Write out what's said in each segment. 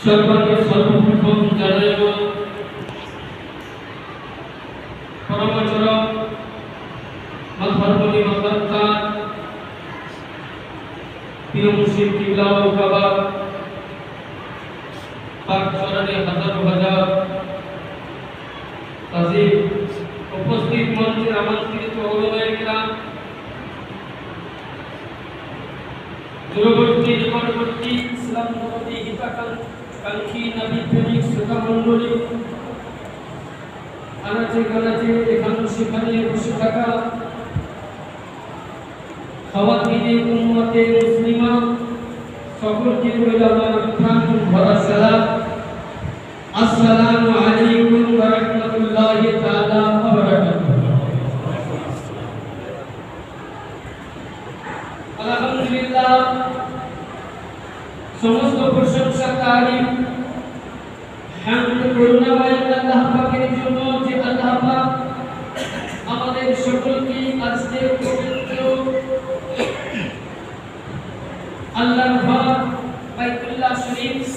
সর্বাঙ্গে সর্বপ্রথম জানাইব পরমাচরণ মধর্মণি মহত্তার প্রিয় মুর্শিদ কিবলা ও বাবা পাক চরণে হাজার হাজার তাজিম উপস্থিত মঞ্চের আমন্ত্রিত ওলামায়ে কিরাম দূরবর্তী নিকটবর্তী ইসলাম নবী হিতাকাঙ্ক্ষী নবী প্রেমিক শ্রোতা মণ্ডলী আনাচে কানাচে এখানে সেখানে বসে থাকা খাওয়াতিনে উম্মতে মুসলিমা সকলকে রইল আমার প্রাণ ভরা সালাম। আসসালামু আলাইকুম ওয়া রাহমাতুল্লাহি তাআলা ওয়া বারাকাতুহু। আলহামদুলিল্লাহ, সমস্ত প্রশংসা তারিফ হামদ করুণাময় আল্লাহ পাকের জন্য যে আল্লাহ পাক আমাদের সকলকে আজকে পবিত্র আল্লাহর ঘর বাইতুল্লাহ শরীফ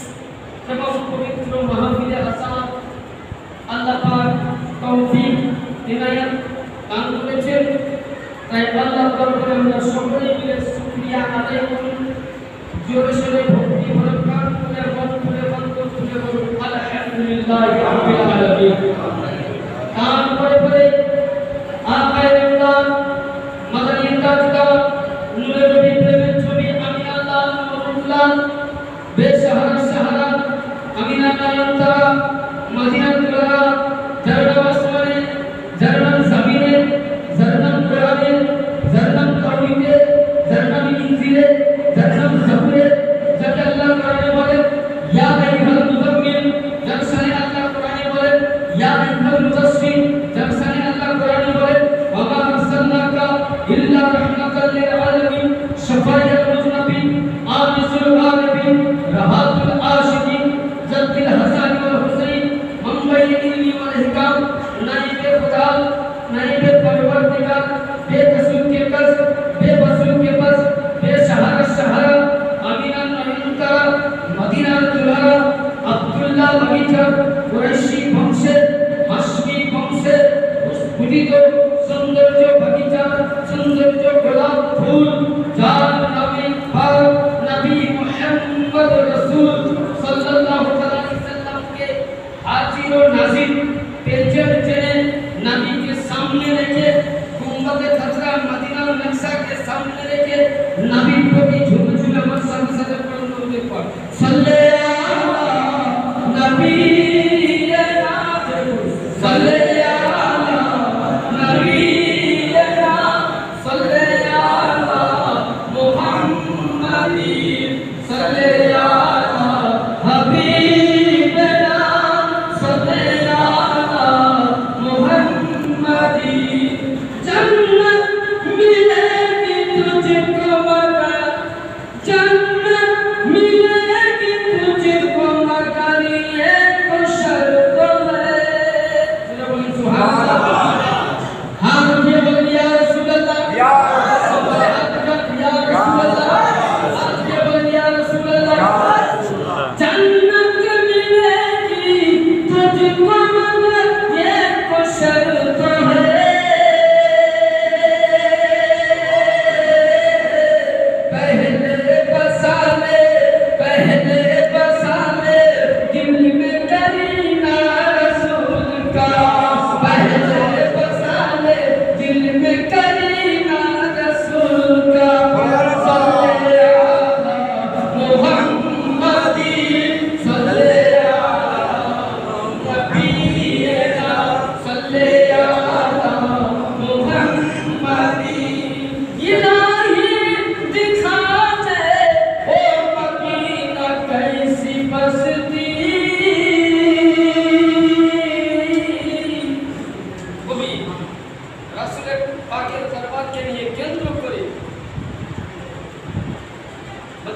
এবং পবিত্র মাহফিলে আসাদ আল্লাহ পাক তৌফিক ইনায়াত দান করেছেন। তাই আল্লাহর দরবারে আমরা সকলে মিলে শুকরিয়া আদায় করি। জোরে সোরে ভক্তি ভরে প্রাণ খুলে মন খুলে অন্তর খুলে বলুন আলহামদুলিল্লাহি রাব্বিল আলামিন। তারপরে পরে আকায়ে আল্লাহ মাদানী তাজদার নূরে নবী প্রেমের ছবি আমিনা আল্লাহ নূরুল্লাহ বেশহারা সাহারা আমিনা নয়নতারা মদিনা তুলারা ঝরনা আসমানে ঝরনা জমিনে ঝরনা কোরআনে ঝরনা তাওহীদে ঝরনা ইনজিলে ঝরনা জাবুরে যাকে আল্লাহ কোরআনে বলেন ইয়া আইয়ুহাল মুযাম্মিল, যার শানে আল্লাহ কোরআনে বলেন ইয়া আইয়ুহাল মুদাসসির, যার শানে আল্লাহ কোরআনে বলেন ওয়া মা আরসালনাকা ইল্লা রাহমাতাল লিল আলামিন, শাফায়াতুল মুজনাবিন, আনিসুল আরিফিন, রাহাতুল আশিকিন, জাদ্দিল হাসান ওয়াল হুসাইন, মামবাইল ইলমি ওয়াল হিকাম, নাইবে খুদা, নাইবে পরওয়ারদিগার, বেকসুর के कस, बेबसुर के बस, बेसहारा सहारा, आमिना नयनतारा, मदीना दुलारा, আব্দুল্লাহ বাগিচা, কুরাইশি বংশের, হাশমি বংশের উদ্ভিদ সৌন্দর্য বাগিচা, সৌন্দর্য গোলাপ ফুল, যার নামে পাক নবী মুহাম্মদ রাসূল সাল্লাল্লাহু আলাইহি সাল্লামকে হাজির ও নাজির পেছন চেনে নবীকে সামনে রেখে गुंबद खजरा मदीना नक्शा के सामने लेके नबी प्रति झूम झूम मन साथ साथ पढ़ो के पढ़ सल्ले अला नबी सल्ले अला नबी सल्ले अला मुहम्मदी सल्ले अला हबीबना सल्ले अला मुहम्मदी जन्नत मिले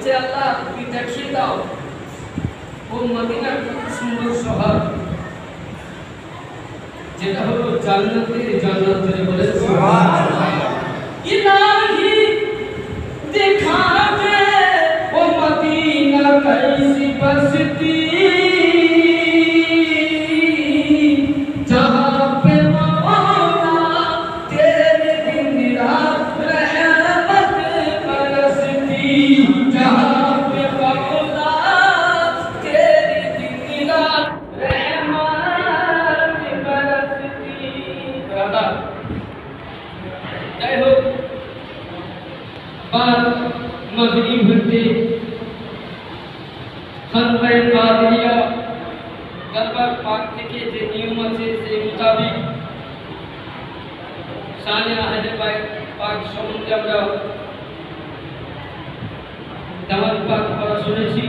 বলছে আল্লাহ তুমি দেখিয়ে দাও ও মদিনা কত সুন্দর শহর, যেটা হলো জান্নাতের জান্নাত ধরে বলে সুবহানাল্লাহ। ইলাহি দেখা দে ও মদিনা कैसी बसती जहां पे मौला तेरे दिन रात रहमत बरसती, जहां पे मौला तेरे दिन रात रहमत बरसती। राधा जय हो। बात मगरिब होते खतबे कादिया दरबार पाक থেকে যে নিয়ম আছে সেই মোতাবেক শানে আহলে পাক সম্বন্ধে আমরা দাওয়াত পাক পড়া শুনেছি।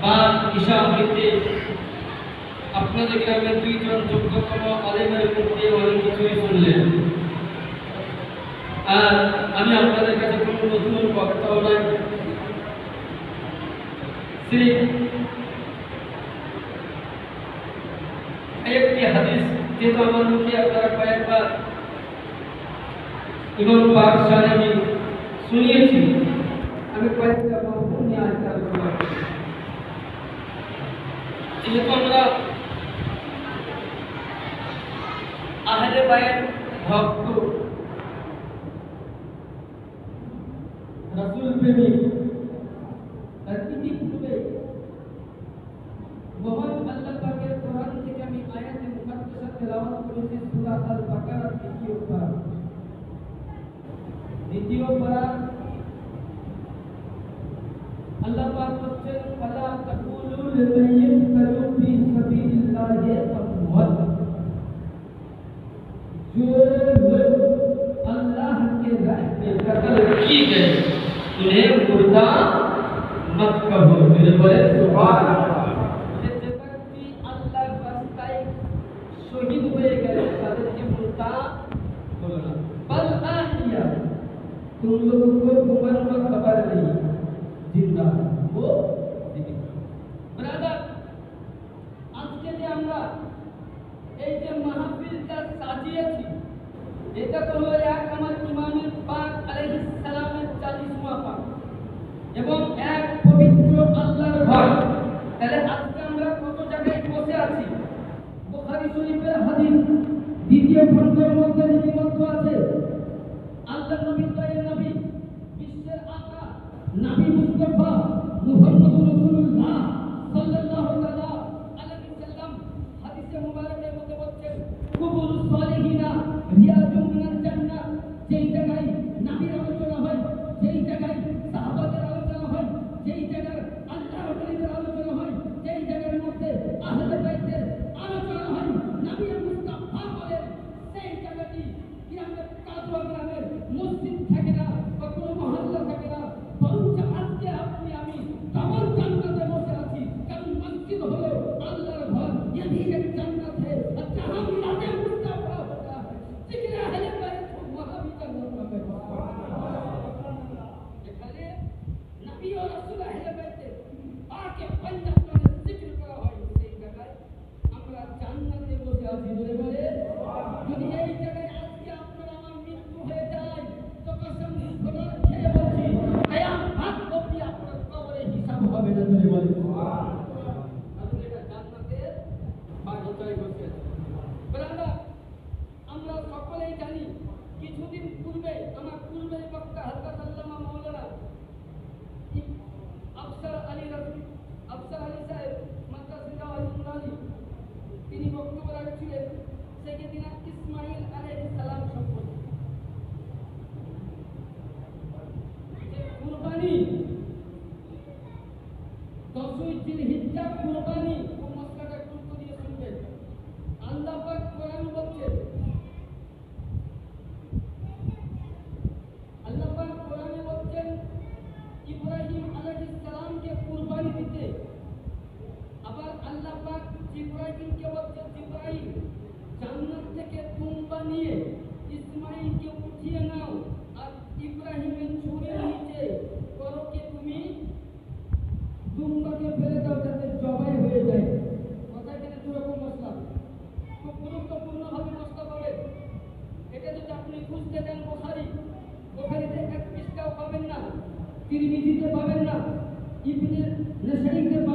বাদ ঈশা হইতে আপনাদের গ্রামের দুইজন যোগ্যতম আলেমের মধ্যে অনেক কিছুই শুনলেন। আর আমি আপনাদের কাছে কোনো নতুন বক্তাও নাই, একটি হাদিস যেহেতু আমার মুখে আপনারা কয়েকবার ইমাম পাক সাহেব আমি শুনিয়েছি, আমি কয়েকটা মওযু নিয়ে আজকে আলোচনা করব। যেহেতু আমরা আহলে বাইত ভক্ত, রাসূল প্রেমিক, মহান আল্লাহ পাকের কোরআন থেকে আমি আয়াতে মুকাদ্দাসা তেলাওয়াত করেছি সূরা আল বাকারার দ্বিতীয় পারা। আল্লাহ পাক বলেন ফালা তাকুলু লিমান ইয়াকতলু ফি সাবিলিল্লাহি আমওয়াত, जो लोग अल्लाह के राह में कत्ल किए गए उन्हें मुर्दा मत कहो। मेरे बोले सुभान अल्लाह। शहीद হয়ে গেলে তাদেরকে মুর্তা বলো না, বল আহিয়া तुम लोगों को गुमान का खबर नहीं, जिंदा वो জীবিত। ব্রাদার, আজকে যে আমরা এই যে মাহফিলটা সাজিয়েছি, এটা তো হলো এক আমার ইমামের পাক আলাইহিস সালামের 40ওয়া পাক এবং এক পবিত্র আল্লাহর ঘর। তাহলে আজকে আমরা কত জায়গায় বসে আছি? বুখারী শরীফের হাদিস দ্বিতীয় খণ্ডের মধ্যে লিপিবদ্ধ আছে, আল্লাহর নবী দয়ার নবী বিশ্বের আকা নবী মুস্তাফা মুহাম্মদুর রাসূলুল্লাহ সাল্লাল্লাহু তাআলা আলাইহি সাল্লাম হাদিসে মুবারকের মধ্যে বলেন, কুবুরুস সালিহিনা রিয়াজুম মিনাল জান্নাহ। যেই জায়গায় নবীর আলোচনা হয়, যেই জায়গায় সাহাবাদের আলোচনা হয়, যেই জায়গায় আল্লাহর ওলিদের আলোচনা হয়, যেই জায়গার মধ্যে আহলে বাইতের আলোচনা হয়, নবী মুস্তাফা বলেন সেই জায়গাটি কিয়ামত কাদওয়া গ্রামের মসজিদ থাকে না বা কোনো মহল্লা থাকে না, বরঞ্চ আজকে আপনি আমি ডবল জান্নাতে বসে আছি। কারণ মসজিদ হলো আল্লাহর ঘর, यही एक जन्नत है और जहां मिलादे मुस्तफा होता है, जिक्र अहले बैत वहां भी जन्नत है। এখানে নবী ও রাসূল আহলে বাইতের পাকে পঞ্জাব করে জিকির করা হয়, সেই জায়গায় আমরা জান্নাতে বসে আছি। বলে বলে যদি এই জায়গায় আজকে আপনার আমার মৃত্যু হয়ে যায় তো কসম খোদার খেয়ে বলছি কিয়ামত অবধি আপনার কবরে হিসাব হবে না। বলে বলে আপনি এটা জান্নাতের বাগিচায় বসে আছেন। ব্রাদার, আমরা সকলেই জানি কিছুদিন পূর্বে আমার পূর্বের বক্তা হযরত আল্লামা মাওলানা আফসার আলী সাহেব মাদ্রাসা আলী তিনি বক্তব্য রাখছিলেন সাইয়েদনা ইসমাঈল আলাইহিস সালাম সম্পর্কে। যে কুরবানি 10ই জিলহিজ্জা কুরবানি, ও মসলাটা গুরুত্ব দিয়ে শুনবেন। আল্লাহ পাক কোরআনে বলছেন, আল্লাহ পাক কোরআনে বলছেন ইব্রাহিম আলাইহিস সালামকে কুরবানি দিতে। আবার আল্লাহ পাক ইব্রাহিমকে বলছেন, ইব্রাহিম জান্নাত থেকে তুম্বা নিয়ে ইসমাঈলকে উঠিয়ে নাও আর ইব্রাহিমের চুলের নিচে করো কি তুমি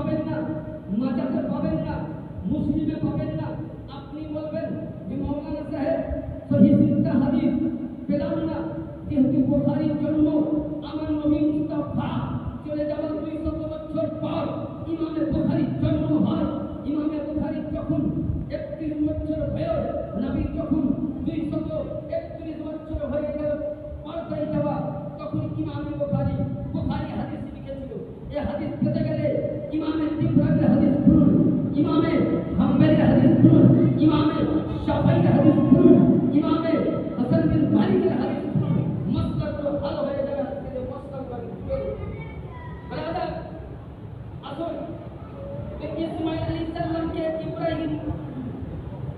পাবেন না, মাজাতে পাবেন না, মুসলিমে পাবেন না। আপনি বলবেন যে মাওলানা সাহেব সহিহ সিত্তা হাদিস পেলাম না, যেহেতু বুখারীর জন্য আমার নবী মুস্তাফা চলে যাওয়ার 200 বছর পর ইমামে বুখারীর জন্ম হয়। ইমামে বুখারীর যখন 31 বছর হয়ে নবী যখন 231 বছর হয়ে গেল পর্দায় যাওয়া, তখন ইমামে বুখারী হাদিস লিখেছিল। এই হাদিস পেতে গেলে ইমামে তিবরানির হাদিস পড়ুন, ইমামে হাম্বলির হাদিস পড়ুন, ইমামে শাফিঈর হাদিস পড়ুন, ইমামে হাসান বিন মালিকের হাদিস পড়ুন। মাসলাক তো ভালো হয়ে যাবে। আজকে মাসলাক ব্রাদার আসুন, ইসমাঈল আলাইহিস সালামকে ইব্রাহিম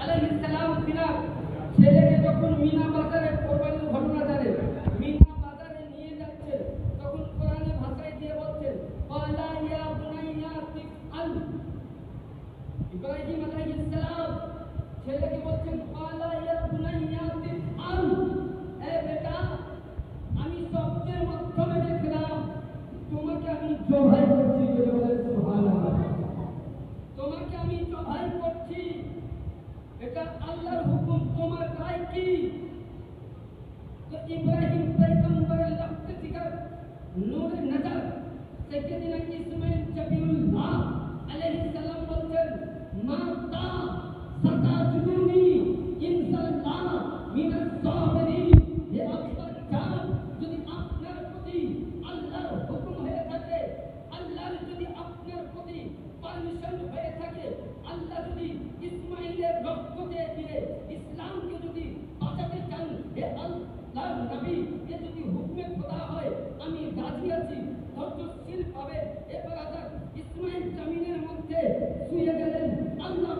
আলাইহিস সালাম তিনার ছেলেকে যখন মিনা বাজারে কোরবানির ঘটনা জানেন, মিনা বাজারে নিয়ে যাচ্ছেন, তখন কোরআনে ভাষায় দিয়ে বলছেন ওয়ালা ইয়া বুনাইয়া তিফআল। ইব্রাহিম আলাইহিস সালাম ছেলেকে বলছেন ওয়ালা ইয়া বুনাইয়া তিফআল, এ বেটা আমি সবচেয়ে মাধ্যমে দেখলাম তোমাকে আমি জবাই করছি। সুবহানাল্লাহ, তোমাকে আমি জবাই করছি, এটা আল্লাহর হুকুম, তোমার রায় কি? তো ইব্রাহিম পয়গম্বরের লক্ষ্য থেকে নূরে নজর সাইয়েদনা ইসমাঈল জবিউল্লাহ আলাইহিস সালাম বলছেন মাতা সাতাজুনি ইনশাআল্লাহ মিনাস সাবিরিন। হে আল্লাহর জান, যদি আপনার প্রতি আল্লাহর হুকুম হয়ে থাকে, আল্লাহর যদি আপনার প্রতি পারমিশন হয়ে থাকে, আল্লাহ যদি ইসমাঈলের রক্তকে দিয়ে ইসলামকে যদি বাঁচাতে চান, হে আল্লাহর নবী, এ যদি হুকমে খোদা হয়, আমি রাজি আছি। ধৈর্যশীল ভাবে এবার ইসমাঈল জমিনের মধ্যে শুয়ে গেলেন। আল্লাহ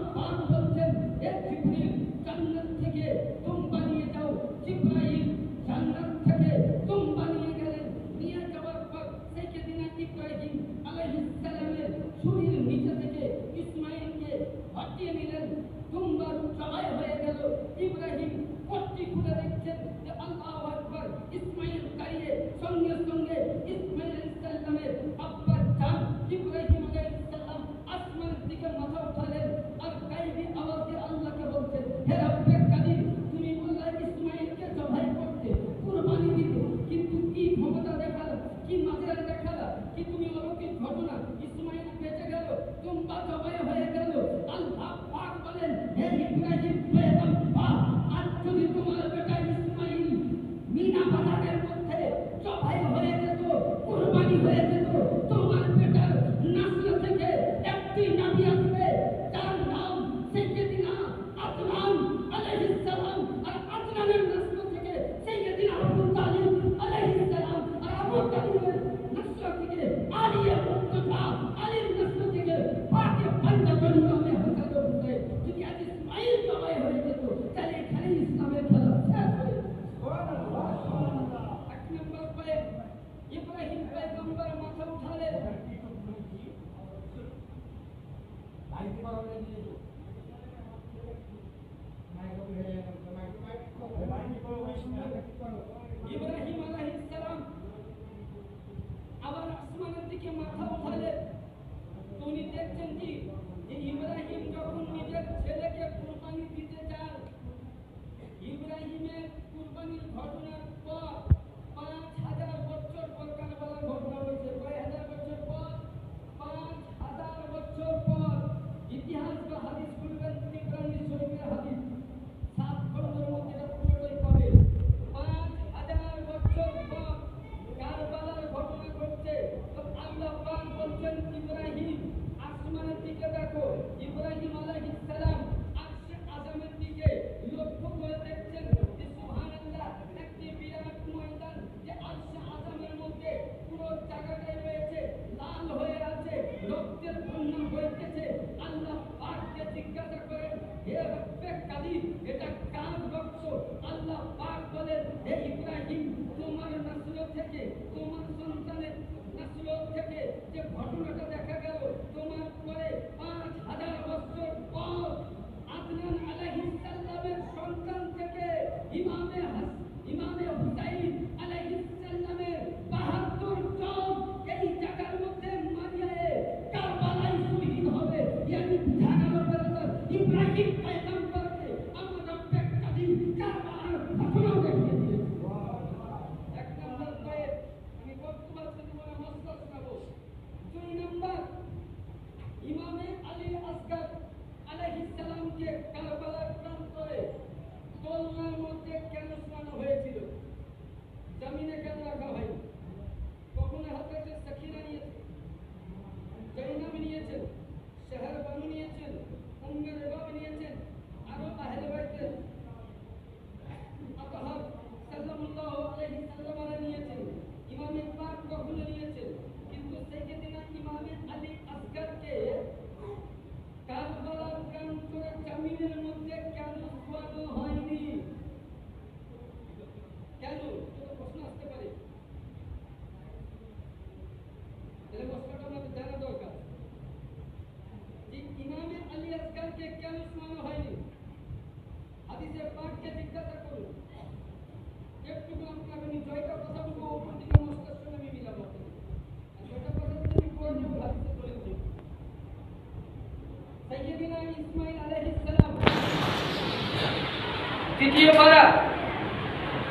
দ্বিতীয় পারা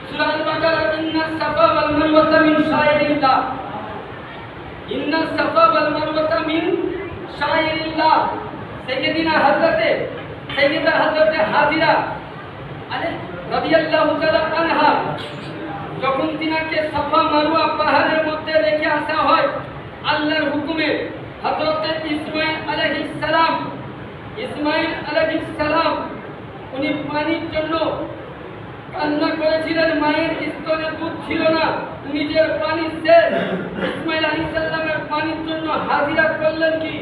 সূরা আল-বাকারা ইন্নাস সাফা ওয়াল মারওয়াতা মিন শাইরিল্লাহ ইন্নাস সাফা ওয়াল মারওয়াতা মিন শাইরিল্লাহ সাইয়্যিদা হযরতে হাজিরা রাদিয়াল্লাহু তাআলা আনহা যখন তিনাকে সাফা মারওয়া পাহাড়ের মধ্যে রেখে আসা হয় আল্লাহর হুকুমে হযরত ইসমাঈল আলাইহিস সালাম উনি পানির জন্য কান্না করেছিলেন। মায়ের স্তনে দুধ ছিল না, নিজের পানি শেষ। ইসমাঈল আলাইহিস সালামের পানির জন্য হাজিরা করলেন কি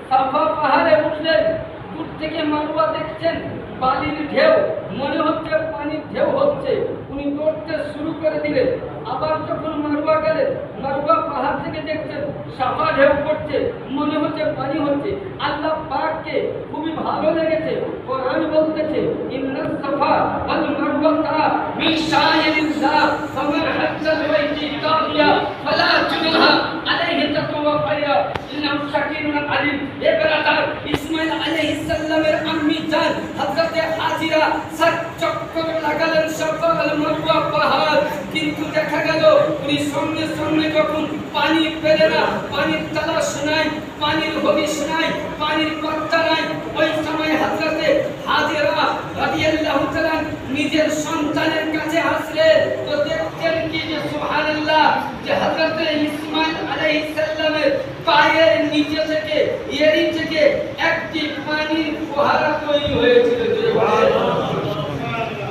সাফা পাহাড়ে উঠলেন। দূর থেকে মারওয়া দেখছেন বালির ঢেউ, মনে হচ্ছে পানির ঢেউ হচ্ছে। উনি দৌড়তে শুরু করে দিলেন। আবার যখন মারওয়া গেলেন, মারওয়া পাহাড় থেকে দেখছেন সাফা ঢেউ পড়ছে, মনে হচ্ছে পানি হচ্ছে। আল্লাহ পাককে খুবই ভালো লেগেছে। কোরআন বলতেছে ইন্নাস সাফা ওয়াল মারওয়াতা মিন শাইরিল্লাহ ফামান হাজ্জাল বাইতি তাহিয়া ফালা জুনাহা আলাইহি তাতাওয়াফিয়া ইন্নাহু শাকিরুন আলিম। এ ব্রাদার, ইসমাঈল আলাইহিস সালামের আম্মি জান হযরত হাজিরা সাত চক্কর লাগালেন সাফা ওয়াল মারওয়া পাহাড়, কিন্তু দেখা গেল উনি সঙ্গে সঙ্গে যখন পানি পেলে না, পানির তালাশ নাই, পানির হদিশ নাই, পানির পাত্তা নাই, ওই সময় হযরতে হাজিরা রাদিয়াল্লাহু তাআলা নিজের সন্তানের কাছে আসলেন। তো দেখতেন কি যে সুবহানাল্লাহ, যে হযরতে ইসমাঈল আলাইহিস সালামের পায়ের নিচে থেকে এড়ি থেকে একটি পানির ফোয়ারা তৈরি হয়েছিল।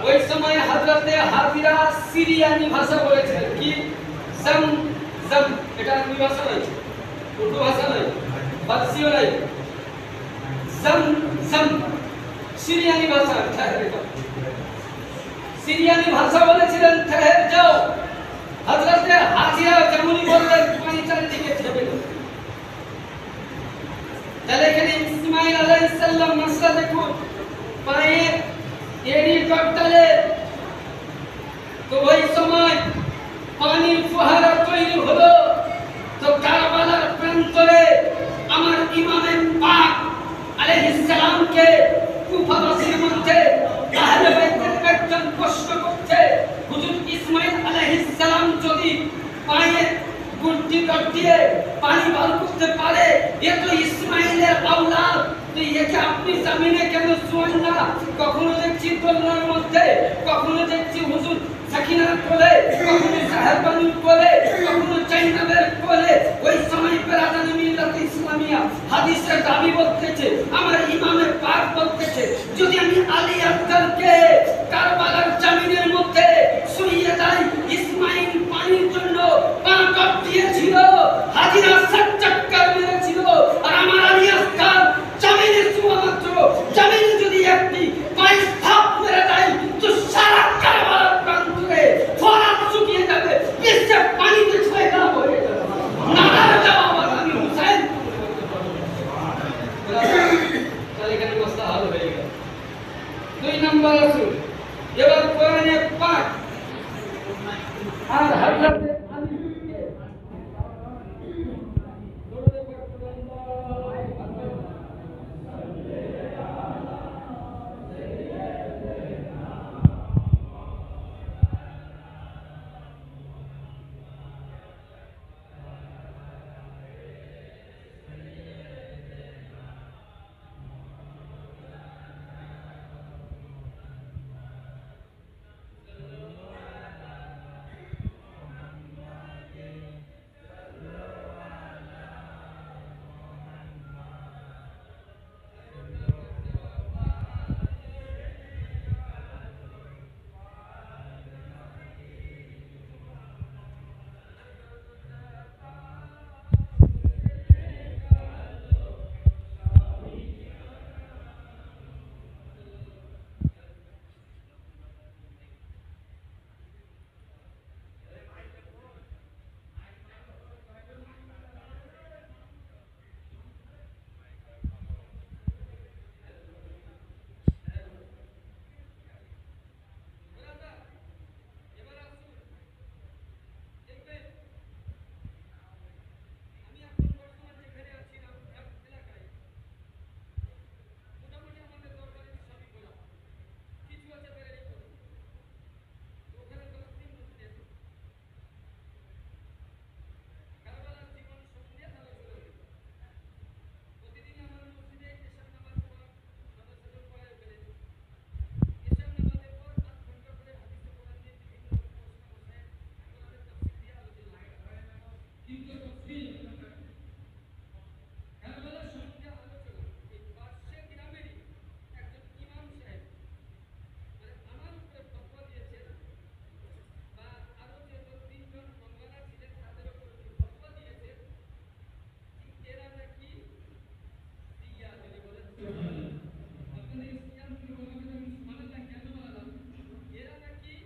ওই সময় হযরতে হাজিরা সিরিয়ানি ভাষা বলেছিলেন কি জম জম, এটা আরবি ভাষা নয়, উর্দু ভাষা নয়, ফার্সিও নয়, জম জম সিরিয়ানি ভাষা। সিরিয়ানি ভাষা বলেছিলেন ঠেহে যাও। হযরতে হাজিরা যেমনই বললেন পানি চারিদিকে ঠেবে গেল। তাহলে এখানে ইসমাঈল আলাইহিস সালাম মাসলা দেখুন, পায়ে এড়ি কাটলে তো ওই সময় পানির ফোয়ারা তৈরি হলো। তো কারবালার প্রান্তরে আমার ইমামে পাক আলাইহিস সালামকে কুফাবাসীর মধ্যে আহলে বাইতের একজন প্রশ্ন করছে, হুজুর ইসমাঈল আলাইহিস সালাম যদি পায়ে গুটি কাটিয়ে পানি বার করতে পারে, এ তো ইসমাঈলের আওলাদ, তো একে আপনি জামিনে কেন শোন না? কখনো দেখছি দোলনার মধ্যে, কখনো দেখছি হুজুর সাকিনার কোলে, কখনো সাহেবানুর কোলে, কখনো চাইনাবের কোলে। ওই সময় বেরাদানি মিল্লাত ইসলামিয়া হাদিসের দাবি বলতেছে, আমার ইমামে পাক বলতেছে, যদি আমি আলী আফজালকে কারবালার জামিনের মধ্যে শুইয়ে দেই, ইসমাঈল পানির জন্য পা কাটিয়েছিল, হাজিরা সাত চক্কর মেরেছিল, আর আমার আলী আফজাল জামিনে শোয়া মাত্র, জামিনে যদি একটি পায়ে থাপ মেরে দেয়, তো সারা কারবালার প্রান্তরে ফোয়ারা শুকিয়ে যাবে, বিশ্বে পানিতে ছয়লা হয়ে যাবে। নাদার জবাব আমি হুসাইন। তাহলে এখানে মাসলা হল হয়ে গেল। 2 নম্বর আসুন, এবার কোরআনে পাক আর হযরত আলীকে দ্বিতীয় তফসিল কারবালার সঙ্গে আলোচনা। এই পার্শ্বে গ্রামেরই একজন ইমাম সাহেব মানে আমার উপরে ফতোয়া দিয়েছেন, বা আরো যে তিনজন মাওলানা ছিলেন তাদের উপর ফতোয়া দিয়েছেন যে এরা নাকি সিয়া যদি বলেন আপনাদের ইসলাম কি বলবেন আমি সুবহানাল্লাহ কেন বললাম এরা নাকি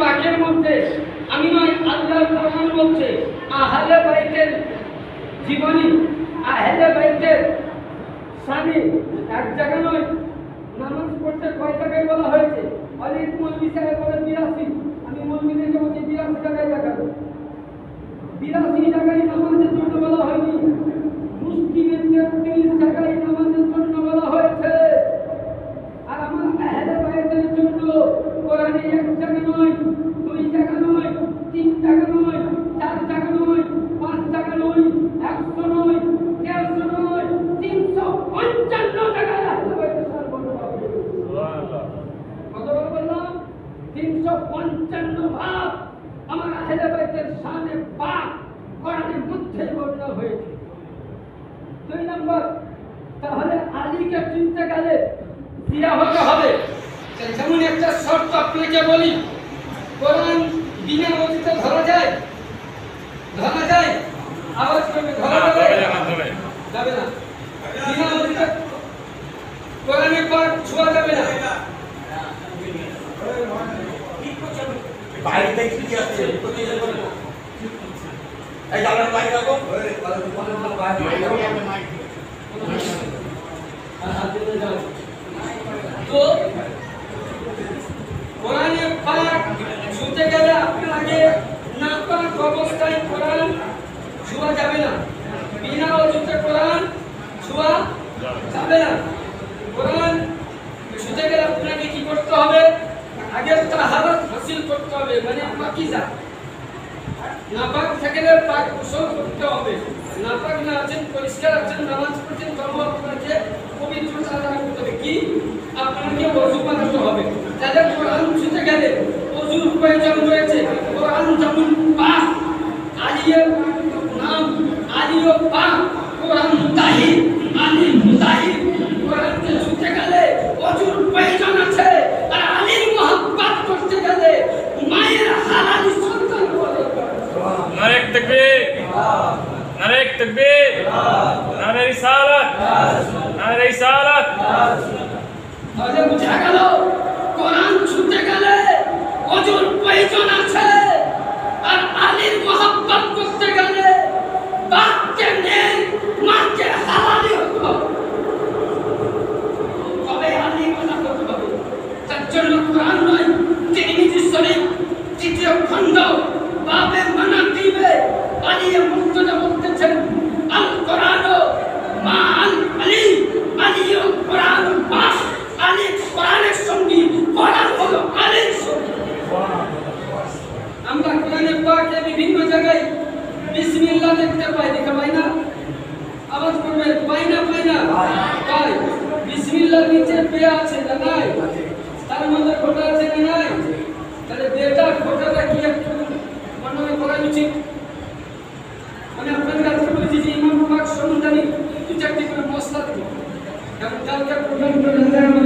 পাকের মধ্যে আমি নয় আল্লাহর কোরআন বলছে আহলে বাইতের জীবনী আহলে বাইতের শানে এক জায়গা নয় নামাজ পড়তে কয় জায়গায় বলা হয়েছে অনেক মৌলবী সাহেব বলে 82 আমি মৌলবীদেরকে বলছি 82 জায়গায় দেখাবো 82 জায়গায় নামাজের জন্য বলা হয়নি মুসলিমের 33 জায়গায় নামাজের জন্য বলা হয়েছে আর আমার আহলে বাইতের জন্য কোরআনে এক জায়গা নয় দুই জায়গা নয় তিন জায়গা নয় চার জায়গা নয় পাঁচ জায়গা নয় 100 নয় 150 নয় 355 জায়গায় আহলে বাইতের শান বর্ণনা হবে সুবহানাল্লাহ কতবার বললাম 355 ভাগ আমার আহলে বাইতের শানে পাক কোরআনের মধ্যে বর্ণনা হয়েছে দুই নম্বর তাহলে আলীকে চিনতে গেলে দিয়া হতে হবে যেমন একটা শর্ত আপনাকে বলি কোরআন বিনা ওয়াজিতে ধরা যায় আওয়াজ করবে ধরা এই জানার মাইক রাখো তো কোরআনে পাক শুনতে গেলে আপনার আগে নাপাক অবস্থায় কোরআন ছোঁয়া যাবে না, বিনা অজুতে কোরআন ছোঁয়া যাবে না। কোরআন শুনতে গেলে আপনাকে কি করতে হবে? আগে তাহারাত হাসিল করতে হবে, মানে পাকিজা। নাপাক থাকলে পাক গোসল করতে হবে, নাপাক না আছেন পরিষ্কার আছেন নামাজ পড়ছেন তবু আপনাকে পবিত্রতা রাখতে হবে। কি আপনাকে ওযু বানাতে হবে। তাহলে কোরআন শুনতে গেলে ওযুর প্রয়োজন রয়েছে। কোরআন যেমন পাক, আলিয়ের নাম আলিও পাক, কোরআন তাহির আলী মুতাহির। কোরআনকে শুনতে গেলে ওযুর প্রয়োজন আছে, আর আলীর মহব্বত করতে গেলে মায়ের হালালি সন্তান বলে। নারে তাকবীর, নারে তাকবীর, নারে রিসালাত, নারে রিসালাত। তাহলে বুঝা গেল কোরআন শুনতে গেলে ওযুর প্রয়োজন আছে, আর আলীর মহব্বত করতে গেলে বাপকে নেই মাকে হালালি হতে হবে, তবে আলী কথা করতে হবে। তার জন্য কোরআন নয়, তিরমিজি শরীফ ৩য় খণ্ড বাবে মানাকিবে আলী মুর্তজা বলতেছেন আল কোরআন মা আল আলী, আলীও কোরআন পাক। আলী কোরআনের সঙ্গী, কোরআন হলো আলীর সঙ্গী। আমরা কোরআনে পাকে বিভিন্ন জায়গায় বিসমিল্লাহ দেখতে পাই, দেখা পাই না? আওয়াজ করবে পাই না? পাই না? পাই। বিসমিল্লাহর নিচে পে আছে না নাই? তার মধ্যে খোটা আছে না নাই? তাহলে বেটা খোটাটা কি একটু মনে করা উচিত। আমি আপনাদের কাছে বলেছি যে ইমাম পাক সন্তানি 2-4টি করে মশলা দেব, এবং কালকে প্রোগ্রাম করে আমার